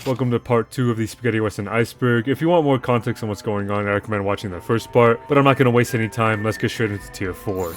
welcome to part 2 of the spaghetti western Iceberg. If you want more context on what's going on, I recommend watching the first part, but I'm not going to waste any time, let's get straight into tier 4.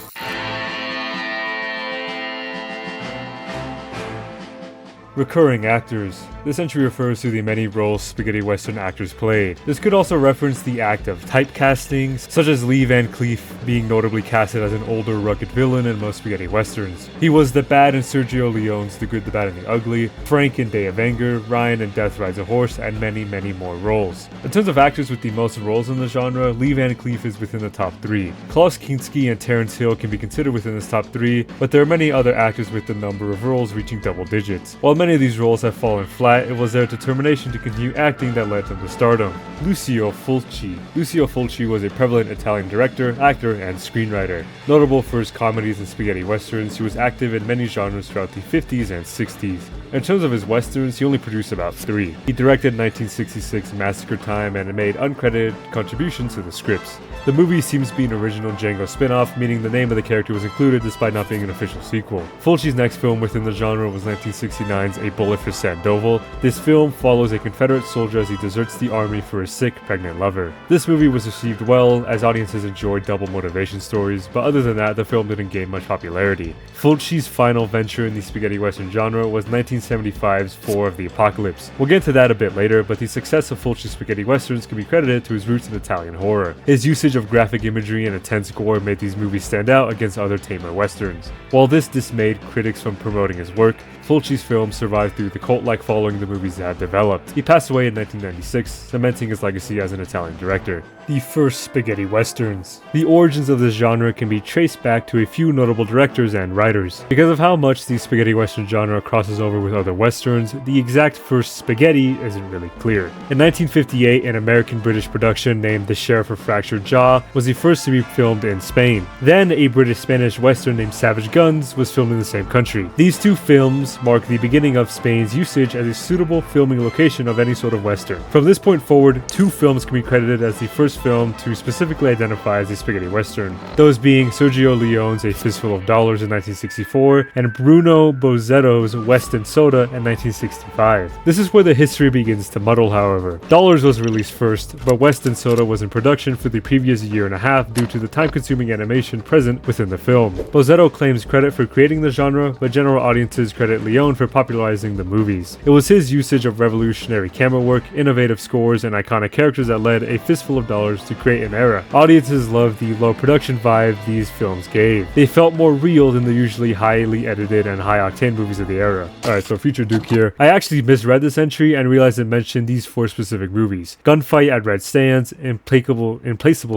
Recurring actors. This entry refers to the many roles spaghetti western actors played. This could also reference the act of typecasting, such as Lee Van Cleef being notably casted as an older, rugged villain in most spaghetti westerns. He was the bad in Sergio Leone's The Good, the Bad, and the Ugly, Frank in Day of Anger, Ryan in Death Rides a Horse, and many, many more roles. In terms of actors with the most roles in the genre, Lee Van Cleef is within the top 3. Klaus Kinski and Terence Hill can be considered within this top 3, but there are many other actors with the number of roles reaching double digits. While many of these roles have fallen flat, it was their determination to continue acting that led them to stardom. Lucio Fulci. Lucio Fulci was a prevalent Italian director, actor, and screenwriter. Notable for his comedies and spaghetti westerns, he was active in many genres throughout the 50s and 60s. In terms of his westerns, he only produced about 3. He directed 1966 Massacre Time and made uncredited contributions to the scripts. The movie seems to be an original Django spin-off, meaning the name of the character was included despite not being an official sequel. Fulci's next film within the genre was 1969's A Bullet for Sandoval. This film follows a Confederate soldier as he deserts the army for his sick, pregnant lover. This movie was received well, as audiences enjoyed double motivation stories, but other than that, the film didn't gain much popularity. Fulci's final venture in the spaghetti western genre was 1975's Four of the Apocalypse. We'll get into that a bit later, but the success of Fulci's spaghetti westerns can be credited to his roots in Italian horror. His usage of graphic imagery and intense gore made these movies stand out against other tamer westerns. While this dismayed critics from promoting his work, Fulci's films survived through the cult-like following the movies had developed. He passed away in 1996, cementing his legacy as an Italian director. The first spaghetti westerns. The origins of this genre can be traced back to a few notable directors and writers. Because of how much the spaghetti western genre crosses over with other westerns, the exact first spaghetti isn't really clear. In 1958, an American-British production named The Sheriff of Fractured Jaw was the first to be filmed in Spain. Then, a British-Spanish western named Savage Guns was filmed in the same country. These two films mark the beginning of Spain's usage as a suitable filming location of any sort of western. From this point forward, 2 films can be credited as the first film to specifically identify as a spaghetti western, those being Sergio Leone's A Fistful of Dollars in 1964 and Bruno Bozzetto's West and Soda in 1965. This is where the history begins to muddle, however. Dollars was released first, but West and Soda was in production for the previous year and a half due to the time-consuming animation present within the film. Bozzetto claims credit for creating the genre, but general audiences credit Leone for popularizing the movies. It was his usage of revolutionary camera work, innovative scores, and iconic characters that led A Fistful of Dollars to create an era. Audiences loved the low production vibe these films gave. They felt more real than the usually highly edited and high-octane movies of the era. Alright, so Future Duke here. I actually misread this entry and realized it mentioned these 4 specific movies: Gunfight at Red Sands, Implacable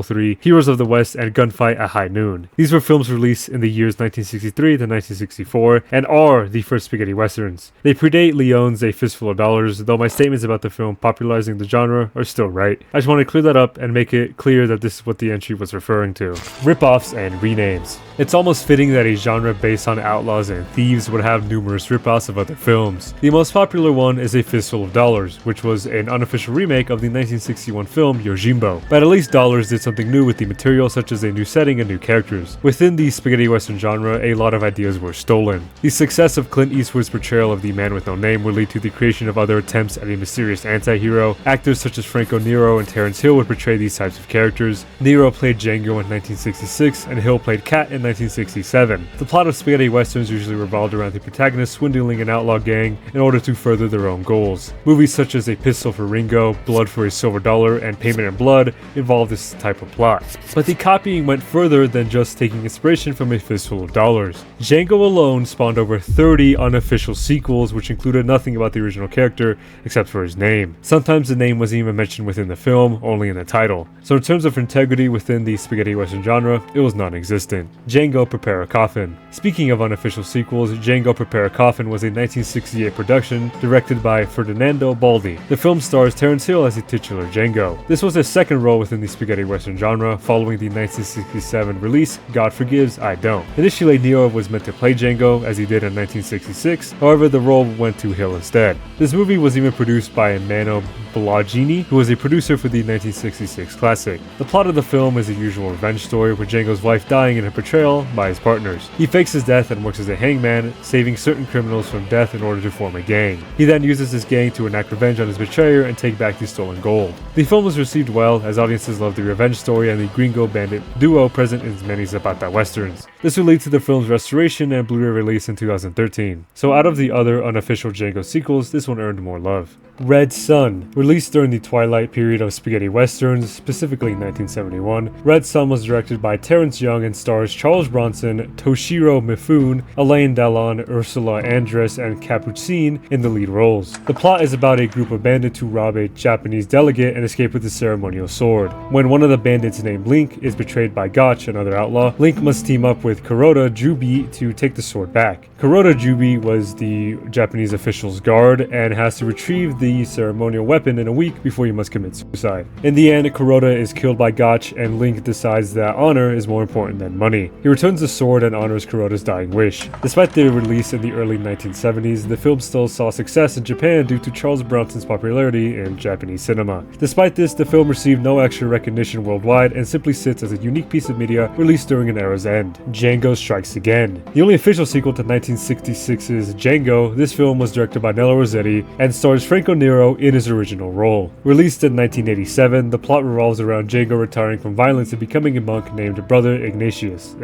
3, Heroes of the West, and Gunfight at High Noon. These were films released in the years 1963 to 1964 and are the first spaghetti westerns. They predate Leone's A Fistful of Dollars, though my statements about the film popularizing the genre are still right. I just want to clear that up and make it clear that this is what the entry was referring to. Rip-offs and renames. It's almost fitting that a genre based on outlaws and thieves would have numerous rip-offs of other films. The most popular one is A Fistful of Dollars, which was an unofficial remake of the 1961 film Yojimbo. But at least Dollars did something new with the material, such as a new setting and new characters. Within the spaghetti western genre, a lot of ideas were stolen. The success of Clint Eastwood's portrayal of the man with no name would lead to the creation of other attempts at a mysterious anti-hero. Actors such as Franco Nero and Terence Hill would portray these types of characters. Nero played Django in 1966, and Hill played Cat in 1967. The plot of spaghetti westerns usually revolved around the protagonist swindling an outlaw gang in order to further their own goals. Movies such as A Pistol for Ringo, Blood for a Silver Dollar, and Payment in Blood involved this type of plot. But the copying went further than just taking inspiration from A Fistful of Dollars. Django alone spawned over 30 unofficial sequels, which included nothing about the original character except for his name. Sometimes the name wasn't even mentioned within the film, only in the title. So in terms of integrity within the spaghetti western genre, it was non-existent. Django Prepare a Coffin. Speaking of unofficial sequels, Django Prepare a Coffin was a 1968 production directed by Ferdinando Baldi. The film stars Terence Hill as the titular Django. This was his second role within the spaghetti western genre, following the 1967 release God Forgives, I Don't. Initially, Nero was meant to play Django, as he did in 1966, however the role went to Hill instead. This movie was even produced by Mano Bellagini, who was a producer for the 1966 classic. The plot of the film is a usual revenge story with Django's wife dying in her betrayal by his partners. He fakes his death and works as a hangman, saving certain criminals from death in order to form a gang. He then uses this gang to enact revenge on his betrayer and take back the stolen gold. The film was received well, as audiences loved the revenge story and the gringo bandit duo present in many Zapata westerns. This would lead to the film's restoration and Blu-ray release in 2013. So out of the other unofficial Django sequels, this one earned more love. Red Sun. Released during the twilight period of spaghetti westerns, specifically 1971, Red Sun was directed by Terrence Young and stars Charles Bronson, Toshiro Mifune, Alain Delon, Ursula Andress, and Capucine in the lead roles. The plot is about a group of bandits who rob a Japanese delegate and escape with a ceremonial sword. When one of the bandits named Link is betrayed by Gotch, another outlaw, Link must team up with Kuroda Jubi to take the sword back. Kuroda Jubi was the Japanese official's guard and has to retrieve the ceremonial weapon in a week before he must commit suicide. In the end, Kuroda is killed by Gotch and Link decides that honor is more important than money. He returns the sword and honors Kuroda's dying wish. Despite the release in the early 1970s, the film still saw success in Japan due to Charles Bronson's popularity in Japanese cinema. Despite this, the film received no extra recognition worldwide and simply sits as a unique piece of media released during an era's end. Django Strikes Again. The only official sequel to 1966's Django, this film was directed by Nello Rossetti and stars Franco Nero in his original role. Released in 1987, the plot revolves around Django retiring from violence and becoming a monk named Brother Ignatius.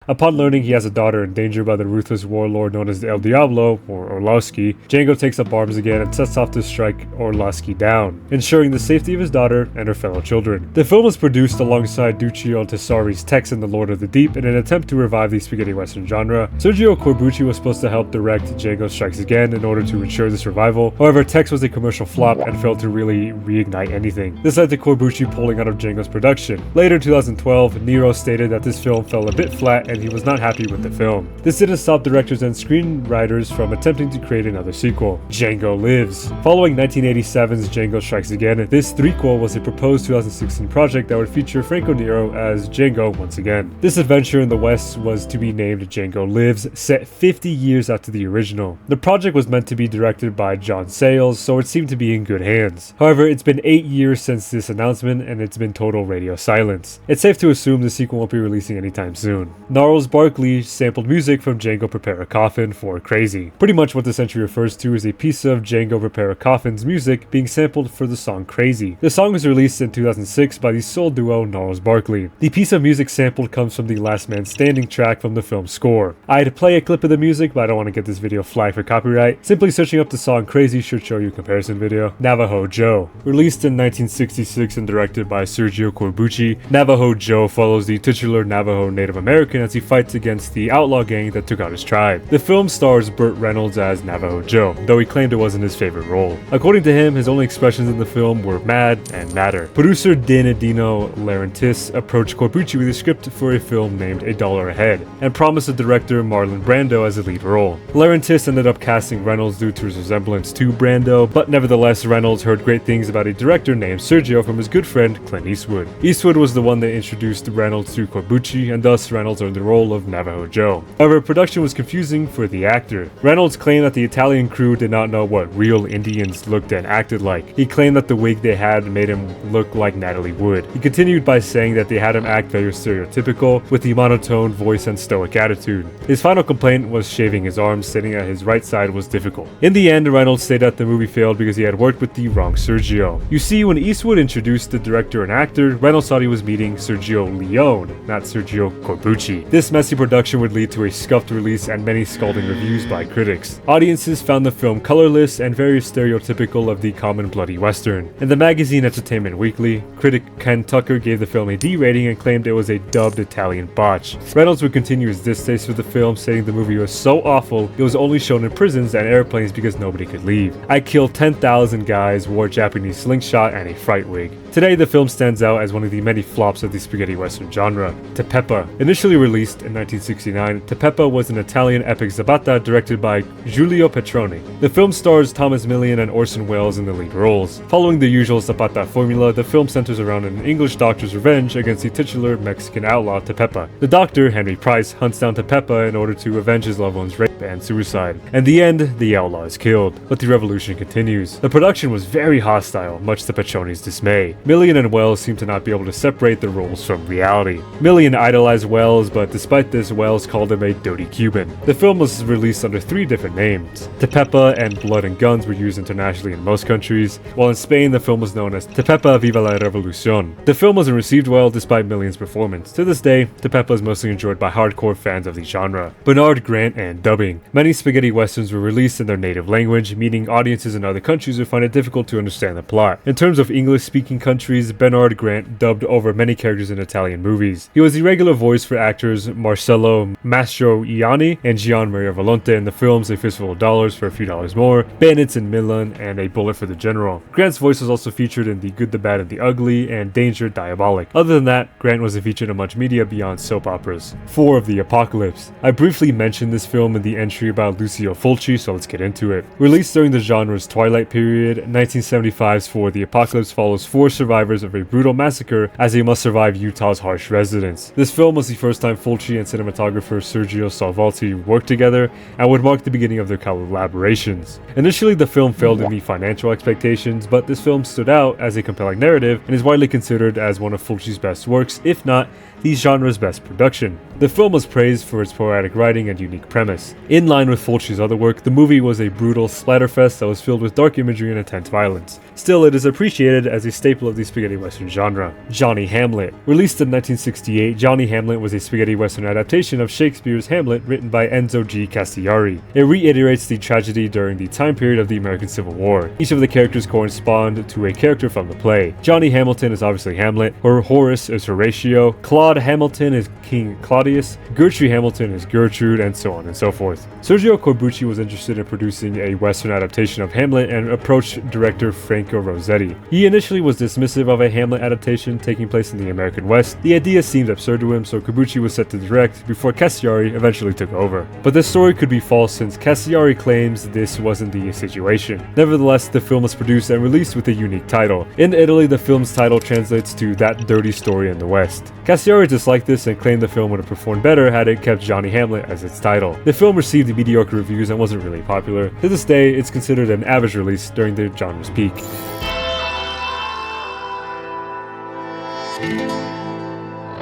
Upon learning he has a daughter in danger by the ruthless warlord known as El Diablo, or Orlowski, Django takes up arms again and sets off to strike Orlowski down, ensuring the safety of his daughter and her fellow children. The film was produced alongside Duccio Tessari's Tex in The Lord of the Deep in an attempt to revive the spaghetti western genre. Sergio Corbucci was supposed to help direct Django Strikes Again in order to ensure this revival. However, Tex was a commercial flop and failed to really reignite anything. This led to Corbucci pulling out of Django's production. Later in 2012, Nero stated that this film fell a bit flat and he was not happy with the film. This didn't stop directors and screenwriters from attempting to create another sequel, Django Lives. Following 1987's Django Strikes Again, this threequel was a proposed 2016 project that would feature Franco Nero as Django once again. This adventure in the West was to be named Django Lives, set 50 years after the original. The project was meant to be directed by John Sayles, so it seemed to be in good hands. However, it's been 8 years since this announcement and it's been total radio silence. It's safe to assume the sequel won't be releasing anytime soon. Gnarls Barkley sampled music from Django Prepare a Coffin for Crazy. Pretty much what this entry refers to is a piece of Django Prepare a Coffin's music being sampled for the song Crazy. The song was released in 2006 by the soul duo Gnarls Barkley. The piece of music sampled comes from the Last Man Standing track from the film's score. I'd play a clip of the music, but I don't want to get this video flagged for copyright. Simply searching up the song Crazy should show you a comparison video. Navajo Joe. Released in 1966 and directed by Sergio Corbucci, Navajo Joe follows the titular Navajo Native American as he fights against the outlaw gang that took out his tribe. The film stars Burt Reynolds as Navajo Joe, though he claimed it wasn't his favorite role. According to him, his only expressions in the film were mad and madder. Producer Danadino Laurentiis approached Corbucci with a script for a film named A Dollar a Head, and promised the director Marlon Brando as the lead role. Laurentiis ended up casting Reynolds due to his resemblance to Brando, but nevertheless Reynolds heard great things about a director named Sergio from his good friend Clint Eastwood. Eastwood was the one that introduced Reynolds to Corbucci, and thus Reynolds earned the role of Navajo Joe. However, production was confusing for the actor. Reynolds claimed that the Italian crew did not know what real Indians looked and acted like. He claimed that the wig they had made him look like Natalie Wood. He continued by saying that they had him act very stereotypical, with the monotone voice and stoic attitude. His final complaint was shaving his arms, stating that his right side was difficult. In the end, Reynolds stated that the movie failed because he had worked with the wrong Sergio. You see, when Eastwood introduced the director and actor, Reynolds thought he was meeting Sergio Leone, not Sergio Corbucci. This messy production would lead to a scuffed release and many scalding reviews by critics. Audiences found the film colorless and very stereotypical of the common bloody western. In the magazine Entertainment Weekly, critic Ken Tucker gave the film a D rating and claimed it was a dubbed Italian botch. Reynolds would continue his distaste for the film, saying the movie was so awful it was only shown in prisons and airplanes because nobody could leave. I killed 10,000 guys, wore a Japanese slingshot and a fright wig. Today, the film stands out as one of the many flops of the spaghetti western genre. Tepepa. Initially released in 1969, Tepepa was an Italian epic Zapata directed by Giulio Petroni. The film stars Thomas Millian and Orson Welles in the lead roles. Following the usual Zapata formula, the film centers around an English doctor's revenge against the titular Mexican outlaw Tepepa. The doctor, Henry Price, hunts down Tepepa in order to avenge his loved one's rape and suicide. In the end, the outlaw is killed, but the revolution continues. The production was very hostile, much to Petroni's dismay. Millian and Welles seem to not be able to separate the roles from reality. Millian idolized Welles, but despite this, Welles called him a dirty Cuban. The film was released under 3 different names. Tepepa and Blood and Guns were used internationally in most countries, while in Spain the film was known as Tepepa Viva la Revolucion. The film wasn't received well despite Millian's performance. To this day, Tepepa is mostly enjoyed by hardcore fans of the genre. Bernard Grant and dubbing. Many spaghetti westerns were released in their native language, meaning audiences in other countries would find it difficult to understand the plot. In terms of English-speaking countries, Bernard Grant dubbed over many characters in Italian movies. He was the regular voice for actors Marcello Mastroianni and Gian Maria Volonte in the films A Fistful of Dollars for a Few Dollars More, Bandits in Milan, and A Bullet for the General. Grant's voice was also featured in The Good, the Bad, and the Ugly and Danger Diabolic. Other than that, Grant wasn't featured in much media beyond soap operas. 4 of the Apocalypse. I briefly mentioned this film in the entry about Lucio Fulci, so let's get into it. Released during the genre's twilight period, 1975's For the Apocalypse follows 4 survivors of a brutal massacre as they must survive Utah's harsh residents. This film was the first time Fulci and cinematographer Sergio Salvati worked together and would mark the beginning of their collaborations. Initially, the film failed to meet financial expectations, but this film stood out as a compelling narrative and is widely considered as one of Fulci's best works, if not the genre's best production. The film was praised for its poetic writing and unique premise. In line with Fulci's other work, the movie was a brutal splatterfest that was filled with dark imagery and intense violence. Still, it is appreciated as a staple of the spaghetti western genre. Johnny Hamlet. Released in 1968, Johnny Hamlet was a spaghetti western adaptation of Shakespeare's Hamlet written by Enzo G. Castigliari. It reiterates the tragedy during the time period of the American Civil War. Each of the characters correspond to a character from the play. Johnny Hamilton is obviously Hamlet, Horace is Horatio, Claude Hamilton is King Claudius, Gertrude Hamilton is Gertrude, and so on and so forth. Sergio Corbucci was interested in producing a western adaptation of Hamlet and approached director Franco Rossetti. He initially was dismissive of a Hamlet adaptation taking place in the American West. The idea seemed absurd to him, so Corbucci was set to direct before Castigliari eventually took over. But this story could be false since Castigliari claims this wasn't the situation. Nevertheless, the film was produced and released with a unique title. In Italy, the film's title translates to That Dirty Story in the West. Castigliari disliked this and claimed the film would have performed better had it kept Johnny Hamlet as its title. The film received mediocre reviews and wasn't really popular. To this day, it's considered an average release during the genre's peak.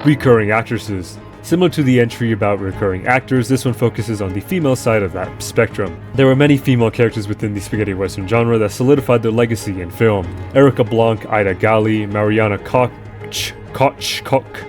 Recurring actresses. Similar to the entry about recurring actors, this one focuses on the female side of that spectrum. There were many female characters within the spaghetti western genre that solidified their legacy in film. Erica Blanc, Ida Galli, Mariana Koch,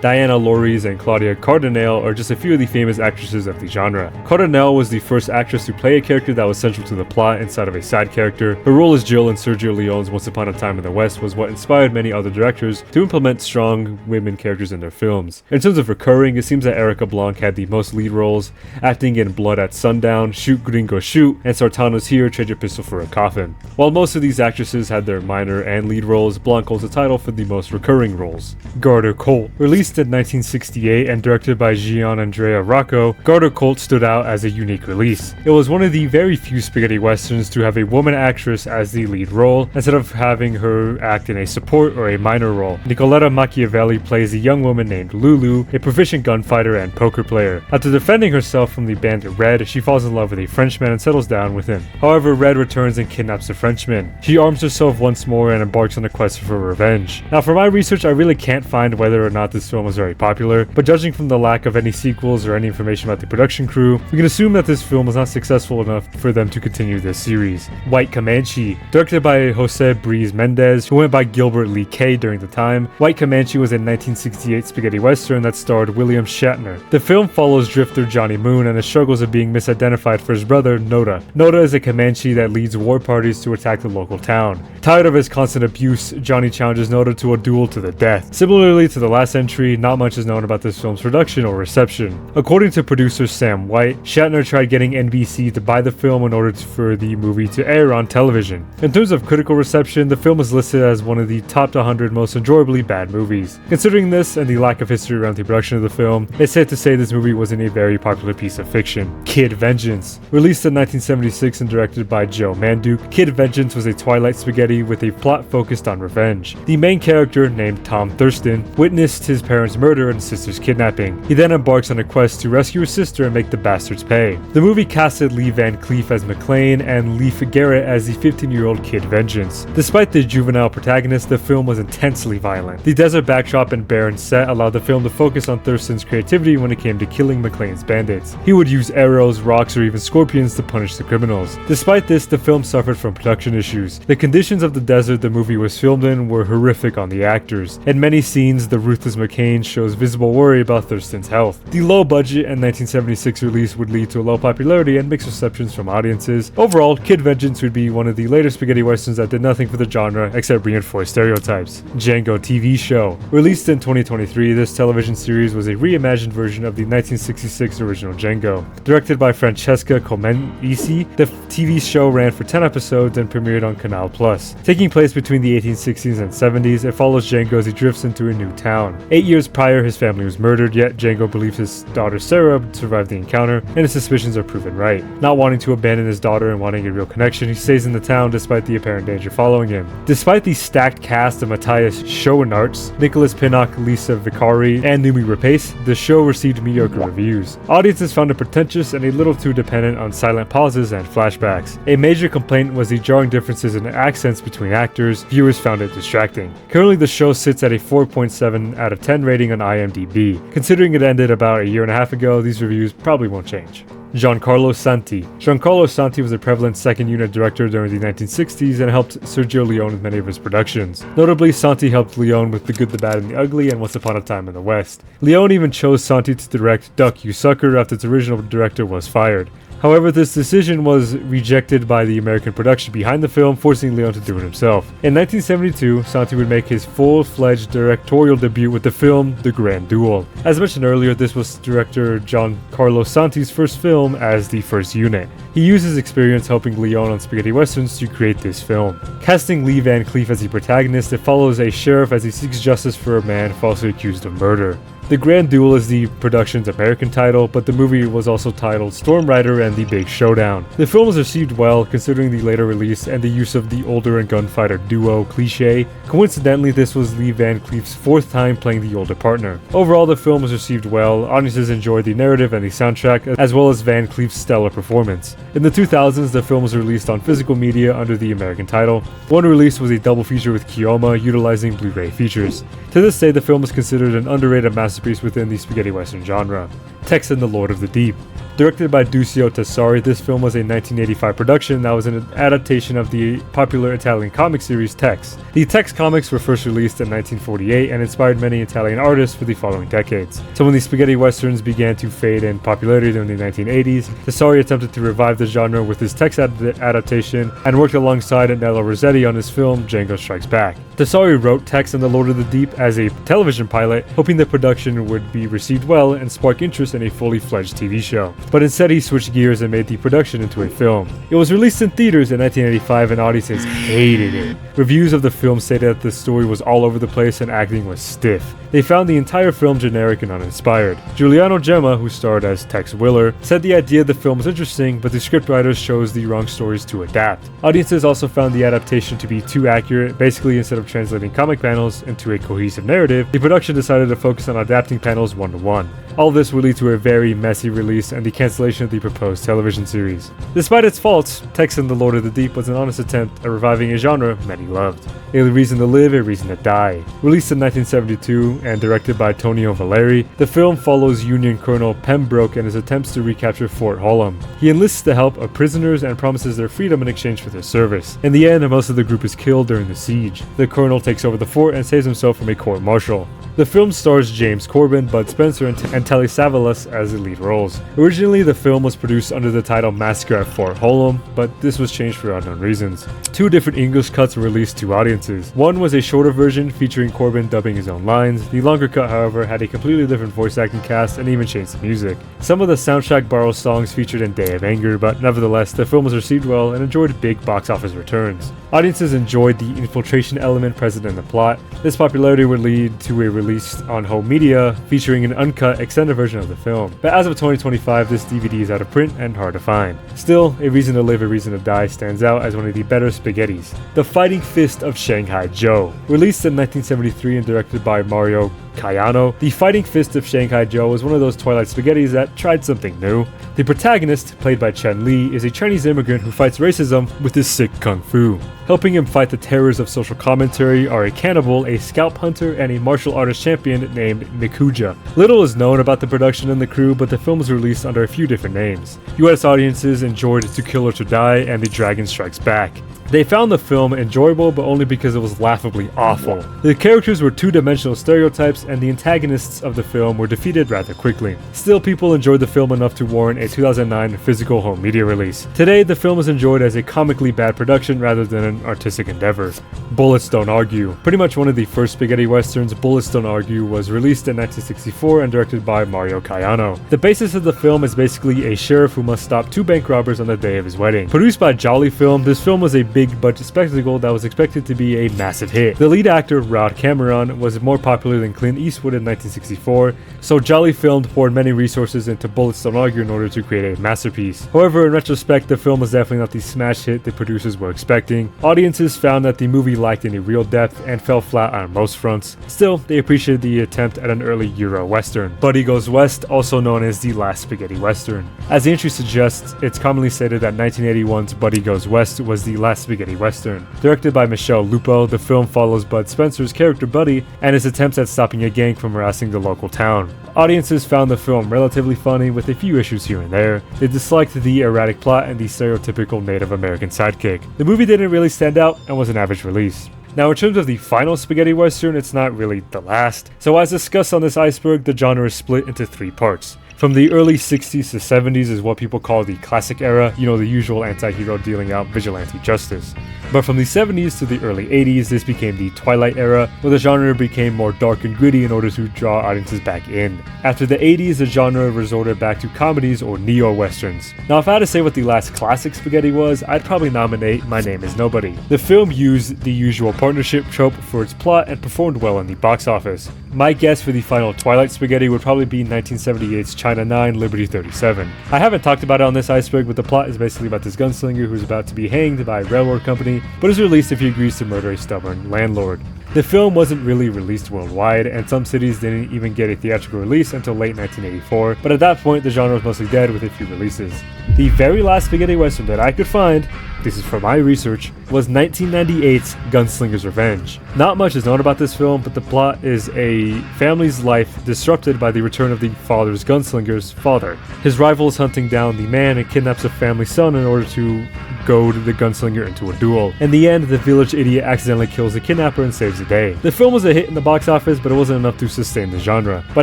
Diana Loris, and Claudia Cardinale are just a few of the famous actresses of the genre. Cardinale was the first actress to play a character that was central to the plot instead of a side character. Her role as Jill in Sergio Leone's Once Upon a Time in the West was what inspired many other directors to implement strong women characters in their films. In terms of recurring, it seems that Erica Blanc had the most lead roles, acting in Blood at Sundown, Shoot Gringo Shoot, and Sartano's Here, Trade Your Pistol for a Coffin. While most of these actresses had their minor and lead roles, Blanc holds the title for the most recurring roles. Garter Colt. Released in 1968 and directed by Gian Andrea Rocco, Garter Colt stood out as a unique release. It was one of the very few spaghetti westerns to have a woman actress as the lead role, instead of having her act in a support or a minor role. Nicoletta Machiavelli plays a young woman named Lulu, a proficient gunfighter and poker player. After defending herself from the bandit Red, she falls in love with a Frenchman and settles down with him. However, Red returns and kidnaps the Frenchman. She arms herself once more and embarks on a quest for revenge. Now, for my research, I really can't find whether or not this film was very popular, but judging from the lack of any sequels or any information about the production crew, we can assume that this film was not successful enough for them to continue this series. White Comanche. Directed by Jose Briz Mendez, who went by Gilbert Lee Kay during the time, White Comanche was a 1968 spaghetti western that starred William Shatner. The film follows drifter Johnny Moon and the struggles of being misidentified for his brother, Noda. Noda is a Comanche that leads war parties to attack the local town. Tired of his constant abuse, Johnny challenges Noda to a duel to the death. Similarly Similarly to the last entry, not much is known about this film's production or reception. According to producer Sam White, Shatner tried getting NBC to buy the film in order for the movie to air on television. In terms of critical reception, the film is listed as one of the top 100 most enjoyably bad movies. Considering this and the lack of history around the production of the film, it's safe to say this movie wasn't a very popular piece of fiction. Kid Vengeance. Released in 1976 and directed by Joe Manduke, Kid Vengeance was a Twilight spaghetti with a plot focused on revenge. The main character, named Tom Thurston, witnessed his parents' murder and sister's kidnapping. He then embarks on a quest to rescue his sister and make the bastards pay. The movie casted Lee Van Cleef as McClane and Leif Garrett as the 15-year-old Kid Vengeance. Despite the juvenile protagonist, the film was intensely violent. The desert backdrop and barren set allowed the film to focus on Thurston's creativity when it came to killing McClane's bandits. He would use arrows, rocks, or even scorpions to punish the criminals. Despite this, the film suffered from production issues. The conditions of the desert the movie was filmed in were horrific on the actors. In many scenes, the ruthless McClane shows visible worry about Thurston's health. The low budget and 1976 release would lead to a low popularity and mixed receptions from audiences. Overall, Kid Vengeance would be one of the later spaghetti westerns that did nothing for the genre except reinforce stereotypes. Django TV show. Released in 2023, this television series was a reimagined version of the 1966 original Django. Directed by Francesca Comenisi, the TV show ran for 10 episodes and premiered on Canal Plus. Taking place between the 1860s and 70s, it follows Django as he drifts into a new town. 8 years prior, his family was murdered, yet Django believes his daughter Sarah survived the encounter, and his suspicions are proven right. Not wanting to abandon his daughter and wanting a real connection, he stays in the town despite the apparent danger following him. Despite the stacked cast of Matthias Schoenaerts, Nicholas Pinnock, Lisa Vicari, and Noomi Rapace, the show received mediocre reviews. Audiences found it pretentious and a little too dependent on silent pauses and flashbacks. A major complaint was the jarring differences in accents between actors. Viewers found it distracting. Currently, the show sits at a 4.7 out of 10 rating on IMDb. Considering it ended about a year and a half ago, these reviews probably won't change. Giancarlo Santi. Giancarlo Santi was a prevalent second unit director during the 1960s and helped Sergio Leone with many of his productions. Notably, Santi helped Leone with The Good, the Bad, and the Ugly and Once Upon a Time in the West. Leone even chose Santi to direct Duck, You Sucker after its original director was fired. However, this decision was rejected by the American production behind the film, forcing Leone to do it himself. In 1972, Santi would make his full-fledged directorial debut with the film The Grand Duel. As mentioned earlier, this was director Giancarlo Santi's first film as the first unit. He used his experience helping Leone on spaghetti westerns to create this film. Casting Lee Van Cleef as the protagonist, it follows a sheriff as he seeks justice for a man falsely accused of murder. The Grand Duel is the production's American title, but the movie was also titled Storm Rider and the Big Showdown. The film was received well considering the later release and the use of the older and gunfighter duo cliche. Coincidentally, this was Lee Van Cleef's fourth time playing the older partner. Overall, the film was received well. Audiences enjoyed the narrative and the soundtrack, as well as Van Cleef's stellar performance. In the 2000s, the film was released on physical media under the American title. One release was a double feature with Keoma, utilizing Blu-ray features. To this day, the film is considered an underrated masterpiece within the spaghetti western genre. Tex and the Lord of the Deep. Directed by Duccio Tessari, this film was a 1985 production that was an adaptation of the popular Italian comic series Tex. The Tex comics were first released in 1948 and inspired many Italian artists for the following decades. So when the spaghetti westerns began to fade in popularity during the 1980s, Tessari attempted to revive the genre with his Tex adaptation and worked alongside Nello Rossetti on his film Django Strikes Back. Tessari wrote Tex and the Lord of the Deep as a television pilot, hoping the production would be received well and spark interest in a fully fledged TV show. But instead he switched gears and made the production into a film. It was released in theaters in 1985 and audiences hated it. Reviews of the film stated that the story was all over the place and acting was stiff. They found the entire film generic and uninspired. Giuliano Gemma, who starred as Tex Willer, said the idea of the film was interesting, but the scriptwriters chose the wrong stories to adapt. Audiences also found the adaptation to be too accurate. Basically, instead of translating comic panels into a cohesive narrative, the production decided to focus on adapting panels one-to-one. All of this would lead to a very messy release and the cancellation of the proposed television series. Despite its faults, Tex and the Lord of the Deep was an honest attempt at reviving a genre many loved. A reason to live, a reason to die. Released in 1972 and directed by Tonio Valeri, the film follows Union Colonel Pembroke and his attempts to recapture Fort Hallam. He enlists the help of prisoners and promises their freedom in exchange for their service. In the end, most of the group is killed during the siege. The colonel takes over the fort and saves himself from a court-martial. The film stars James Corbin, Bud Spencer, and Telly Savalas as the lead roles. Originally, the film was produced under the title Massacre at Fort Hollow, but this was changed for unknown reasons. Two different English cuts were released to audiences. One was a shorter version featuring Corbin dubbing his own lines. The longer cut, however, had a completely different voice acting cast and even changed the music. Some of the soundtrack borrows songs featured in Day of Anger, but nevertheless, the film was received well and enjoyed big box office returns. Audiences enjoyed the infiltration element present in the plot. This popularity would lead to a release on home media featuring an uncut extended version of the film. But as of 2025, this DVD is out of print and hard to find. Still, A Reason to Live, A Reason to Die stands out as one of the better spaghettis. The Fighting Fist of Shanghai Joe. Released in 1973 and directed by Mario Caiano, The Fighting Fist of Shanghai Joe was one of those Twilight spaghettis that tried something new. The protagonist, played by Chen Li, is a Chinese immigrant who fights racism with his sick kung fu. Helping him fight the terrors of social commentary are a cannibal, a scalp hunter, and a martial artist champion named Mikuja. Little is known about the production and the crew, but the film was released under a few different names. US audiences enjoyed To Kill or to Die and The Dragon Strikes Back. They found the film enjoyable, but only because it was laughably awful. The characters were two-dimensional stereotypes, and the antagonists of the film were defeated rather quickly. Still, people enjoyed the film enough to warrant a 2009 physical home media release. Today, the film is enjoyed as a comically bad production rather than an artistic endeavor. Bullets Don't Argue. Pretty much one of the first spaghetti westerns, Bullets Don't Argue was released in 1964 and directed by Mario Caiano. The basis of the film is basically a sheriff who must stop two bank robbers on the day of his wedding. Produced by Jolly Film, this film was a big budget spectacle that was expected to be a massive hit. The lead actor, Rod Cameron, was more popular than Clint Eastwood in 1964, so Jolly Film poured many resources into Bullets Don't Argue in order to create a masterpiece. However, in retrospect, the film was definitely not the smash hit the producers were expecting. Audiences found that the movie lacked any real depth and fell flat on most fronts. Still, they appreciated the attempt at an early Euro Western. Buddy Goes West, also known as the last spaghetti Western. As the entry suggests, it's commonly stated that 1981's Buddy Goes West was the last spaghetti Western. Directed by Michelle Lupo, the film follows Bud Spencer's character Buddy and his attempts at stopping a gang from harassing the local town. Audiences found the film relatively funny with a few issues here and there. They disliked the erratic plot and the stereotypical Native American sidekick. The movie didn't really stand out and was an average release. Now, in terms of the final spaghetti western, it's not really the last. So as discussed on this iceberg, the genre is split into three parts. From the early 60s to 70s is what people call the classic era, the usual anti-hero dealing out vigilante justice. But from the 70s to the early 80s, this became the Twilight era, where the genre became more dark and gritty in order to draw audiences back in. After the 80s, the genre resorted back to comedies or neo-westerns. Now, if I had to say what the last classic spaghetti was, I'd probably nominate My Name is Nobody. The film used the usual partnership trope for its plot and performed well in the box office. My guess for the final Twilight spaghetti would probably be 1978's China 9, Liberty 37. I haven't talked about it on this iceberg, but the plot is basically about this gunslinger who's about to be hanged by a railroad company, but is released if he agrees to murder a stubborn landlord. The film wasn't really released worldwide, and some cities didn't even get a theatrical release until late 1984, but at that point the genre was mostly dead with a few releases. The very last spaghetti western that I could find, this is from my research, was 1998's Gunslinger's Revenge. Not much is known about this film, but the plot is a family's life disrupted by the return of the father's gunslinger's father. His rival is hunting down the man and kidnaps a family son in order to goad the gunslinger into a duel. In the end, the village idiot accidentally kills the kidnapper and saves the day. The film was a hit in the box office, but it wasn't enough to sustain the genre. By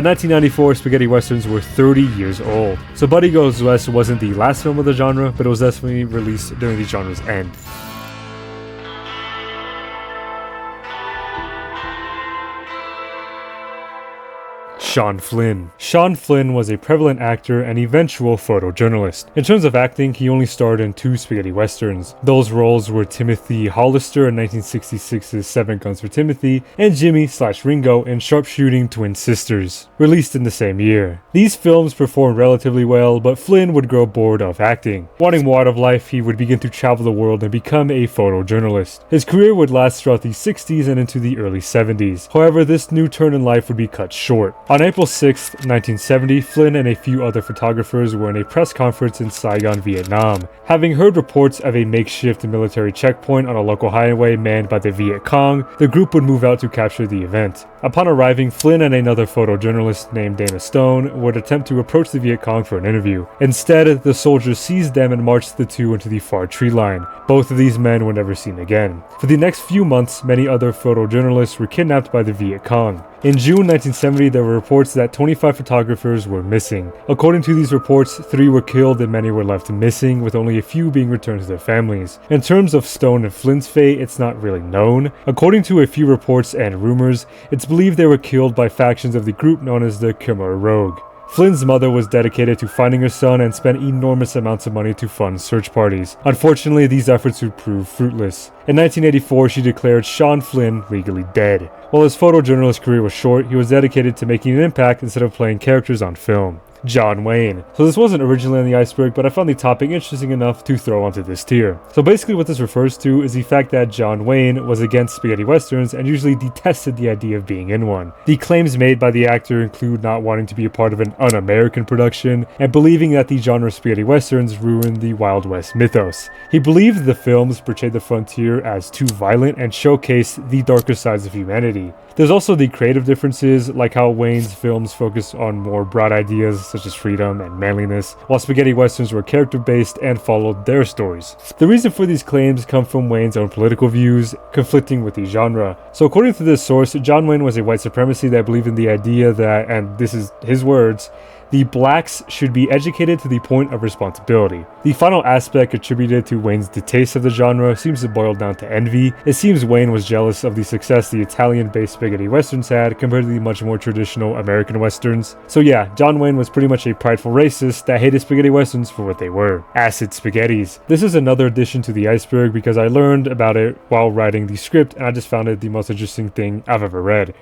1994, spaghetti westerns were 30 years old. So Buddy Goes West wasn't the last film of the genre, but it was definitely released during the genre's end. Sean Flynn. Sean Flynn was a prevalent actor and eventual photojournalist. In terms of acting, he only starred in two spaghetti westerns. Those roles were Timothy Hollister in 1966's Seven Guns for Timothy and Jimmy/Ringo in Sharpshooting Twin Sisters, released in the same year. These films performed relatively well, but Flynn would grow bored of acting. Wanting more out of life, he would begin to travel the world and become a photojournalist. His career would last throughout the 60s and into the early 70s. However, this new turn in life would be cut short. On April 6, 1970, Flynn and a few other photographers were in a press conference in Saigon, Vietnam. Having heard reports of a makeshift military checkpoint on a local highway manned by the Viet Cong, the group would move out to capture the event. Upon arriving, Flynn and another photojournalist named Dana Stone would attempt to approach the Viet Cong for an interview. Instead, the soldiers seized them and marched the two into the far tree line. Both of these men were never seen again. For the next few months, many other photojournalists were kidnapped by the Viet Cong. In June 1970, there were reports that 25 photographers were missing. According to these reports, 3 were killed and many were left missing, with only a few being returned to their families. In terms of Stone and Flynn's fate, it's not really known. According to a few reports and rumors, it's believed they were killed by factions of the group known as the Khmer Rouge. Flynn's mother was dedicated to finding her son and spent enormous amounts of money to fund search parties. Unfortunately, these efforts would prove fruitless. In 1984, she declared Sean Flynn legally dead. While his photojournalist career was short, he was dedicated to making an impact instead of playing characters on film. John Wayne. So this wasn't originally on the Iceberg, but I found the topic interesting enough to throw onto this tier. So basically what this refers to is the fact that John Wayne was against spaghetti westerns and usually detested the idea of being in one. The claims made by the actor include not wanting to be a part of an un-American production and believing that the genre of spaghetti westerns ruined the Wild West mythos. He believed the films portrayed the frontier as too violent and showcased the darker sides of humanity. There's also the creative differences, like how Wayne's films focused on more broad ideas such as freedom and manliness, while spaghetti westerns were character-based and followed their stories. The reason for these claims come from Wayne's own political views, conflicting with the genre. So according to this source, John Wayne was a white supremacy that believed in the idea that, and this is his words, the blacks should be educated to the point of responsibility. The final aspect attributed to Wayne's distaste of the genre seems to boil down to envy. It seems Wayne was jealous of the success the Italian-based spaghetti westerns had compared to the much more traditional American westerns. So yeah, John Wayne was pretty much a prideful racist that hated spaghetti westerns for what they were. Acid spaghettis. This is another addition to the Iceberg because I learned about it while writing the script and I just found it the most interesting thing I've ever read.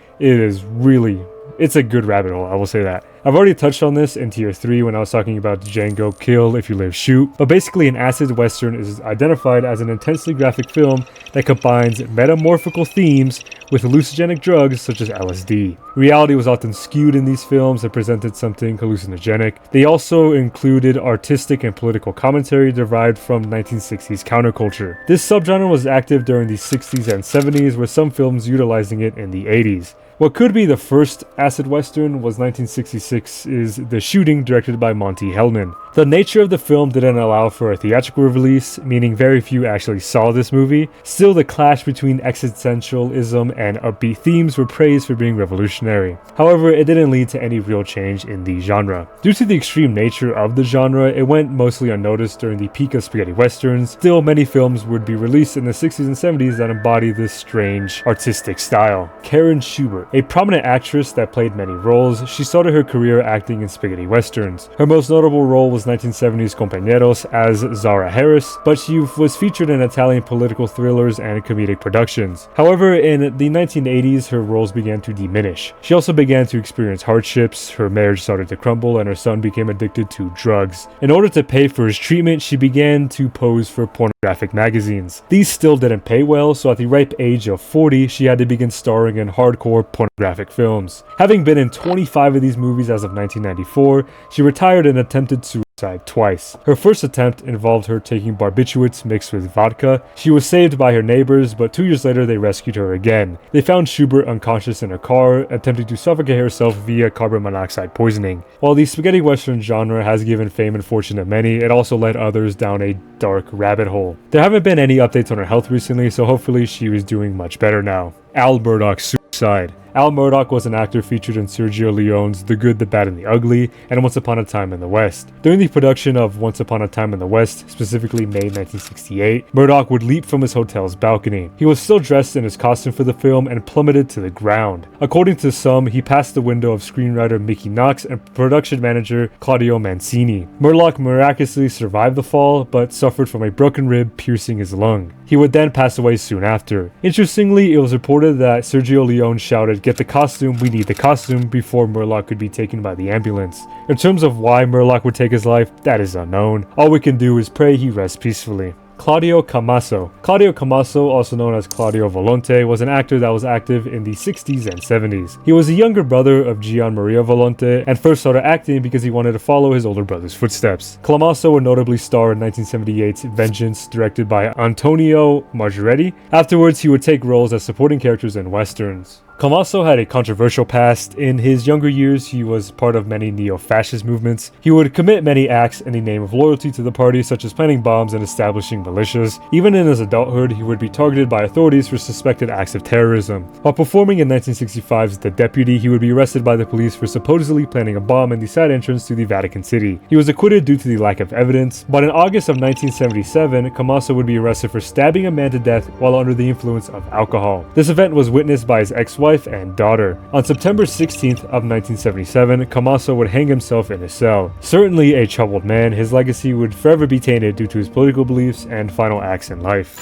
It's a good rabbit hole, I will say that. I've already touched on this in tier 3 when I was talking about Django Kill If You Live Shoot, but basically an acid western is identified as an intensely graphic film that combines metamorphical themes with hallucinogenic drugs such as LSD. Reality was often skewed in these films and presented something hallucinogenic. They also included artistic and political commentary derived from 1960s counterculture. This subgenre was active during the 60s and 70s, with some films utilizing it in the 80s. What could be the first acid western was 1966's The Shooting, directed by Monty Hellman. The nature of the film didn't allow for a theatrical release, meaning very few actually saw this movie. Still, the clash between existentialism and upbeat themes were praised for being revolutionary. However, it didn't lead to any real change in the genre. Due to the extreme nature of the genre, it went mostly unnoticed during the peak of spaghetti westerns. Still, many films would be released in the 60s and 70s that embody this strange artistic style. Karen Schubert, a prominent actress that played many roles, she started her career acting in spaghetti westerns. Her most notable role was 1970's Compañeros as Zara Harris, but she was featured in Italian political thrillers and comedic productions. However, in the 1980s, her roles began to diminish. She also began to experience hardships, her marriage started to crumble, and her son became addicted to drugs. In order to pay for his treatment, she began to pose for pornographic magazines. These still didn't pay well, so at the ripe age of 40, she had to begin starring in hardcore pornographic films. Having been in 25 of these movies as of 1994, she retired and attempted suicide twice. Her first attempt involved her taking barbiturates mixed with vodka. She was saved by her neighbors, but 2 years later they rescued her again. They found Schubert unconscious in her car, attempting to suffocate herself via carbon monoxide poisoning. While the spaghetti western genre has given fame and fortune to many, it also led others down a dark rabbit hole. There haven't been any updates on her health recently, so hopefully she is doing much better now. Al Murdoch's suicide. Al Murdoch was an actor featured in Sergio Leone's The Good, the Bad, and the Ugly, and Once Upon a Time in the West. During the production of Once Upon a Time in the West, specifically May 1968, Murdoch would leap from his hotel's balcony. He was still dressed in his costume for the film and plummeted to the ground. According to some, he passed the window of screenwriter Mickey Knox and production manager Claudio Mancini. Murdoch miraculously survived the fall, but suffered from a broken rib piercing his lung. He would then pass away soon after. Interestingly, it was reported that Sergio Leone shouted, "Get the costume, we need the costume," before Murdoch could be taken by the ambulance. In terms of why Murdoch would take his life, that is unknown. All we can do is pray he rests peacefully. Claudio Camaso. Claudio Camaso, also known as Claudio Volonte, was an actor that was active in the 60s and 70s. He was a younger brother of Gian Maria Volonte and first started acting because he wanted to follow his older brother's footsteps. Camaso would notably star in 1978's Vengeance, directed by Antonio Margheriti. Afterwards, he would take roles as supporting characters in westerns. Tommaso had a controversial past. In his younger years, he was part of many neo-fascist movements. He would commit many acts in the name of loyalty to the party, such as planting bombs and establishing militias. Even in his adulthood, he would be targeted by authorities for suspected acts of terrorism. While performing in 1965's The Deputy, he would be arrested by the police for supposedly planting a bomb in the side entrance to the Vatican City. He was acquitted due to the lack of evidence, but in August of 1977, Tommaso would be arrested for stabbing a man to death while under the influence of alcohol. This event was witnessed by his ex-wife and daughter. On September 16th of 1977, Tommaso would hang himself in his cell. Certainly a troubled man, his legacy would forever be tainted due to his political beliefs and final acts in life.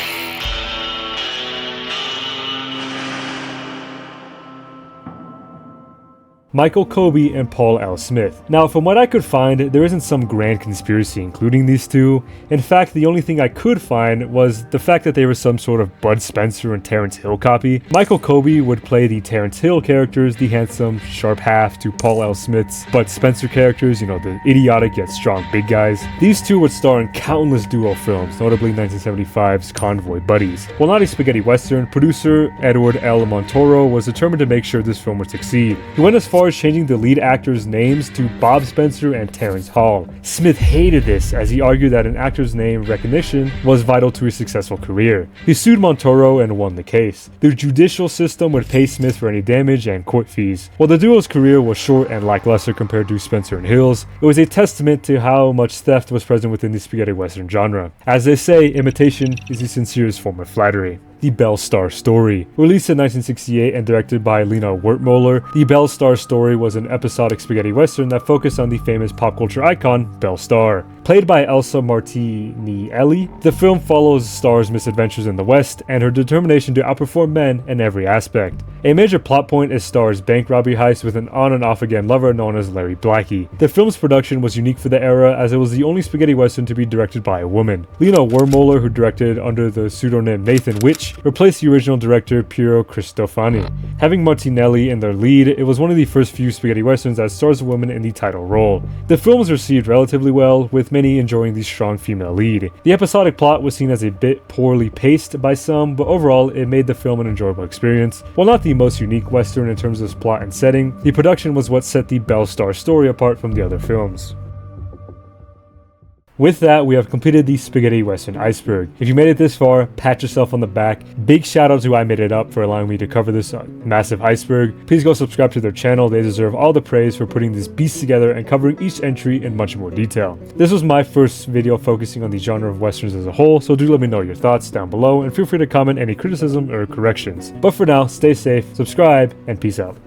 Michael Kobe and Paul L. Smith. Now, from what I could find, there isn't some grand conspiracy including these two. In fact, the only thing I could find was the fact that they were some sort of Bud Spencer and Terrence Hill copy. Michael Kobe would play the Terrence Hill characters, the handsome, sharp half to Paul L. Smith's Bud Spencer characters, the idiotic yet strong big guys. These two would star in countless duo films, notably 1975's Convoy Buddies. While not a spaghetti western, producer Edward L. Montoro was determined to make sure this film would succeed. He went as far as changing the lead actors' names to Bob Spencer and Terrence Hall. Smith hated this, as he argued that an actor's name recognition was vital to his successful career. He sued Montoro and won the case. The judicial system would pay Smith for any damage and court fees. While the duo's career was short and lackluster compared to Spencer and Hill's, it was a testament to how much theft was present within the spaghetti western genre. As they say, imitation is the sincerest form of flattery. The Belle Star Story. Released in 1968 and directed by Lena Wertmuller, The Belle Star Story was an episodic spaghetti western that focused on the famous pop culture icon, Belle Star. Played by Elsa Martinelli, the film follows Star's misadventures in the West and her determination to outperform men in every aspect. A major plot point is Star's bank robbery heist with an on and off again lover known as Larry Blackie. The film's production was unique for the era, as it was the only spaghetti western to be directed by a woman. Lena Wertmuller, who directed under the pseudonym Nathan Witch, replaced the original director Piero Cristofani. Having Martinelli in their lead, it was one of the first few spaghetti westerns that stars a woman in the title role. The film was received relatively well, with many enjoying the strong female lead. The episodic plot was seen as a bit poorly paced by some, but overall it made the film an enjoyable experience. While not the most unique western in terms of plot and setting, the production was what set the Belle Star Story apart from the other films. With that, we have completed the spaghetti western Iceberg. If you made it this far, pat yourself on the back. Big shout out to I Made It Up for allowing me to cover this massive iceberg. Please go subscribe to their channel. They deserve all the praise for putting this beast together and covering each entry in much more detail. This was my first video focusing on the genre of westerns as a whole, so do let me know your thoughts down below and feel free to comment any criticism or corrections. But for now, stay safe, subscribe, and peace out.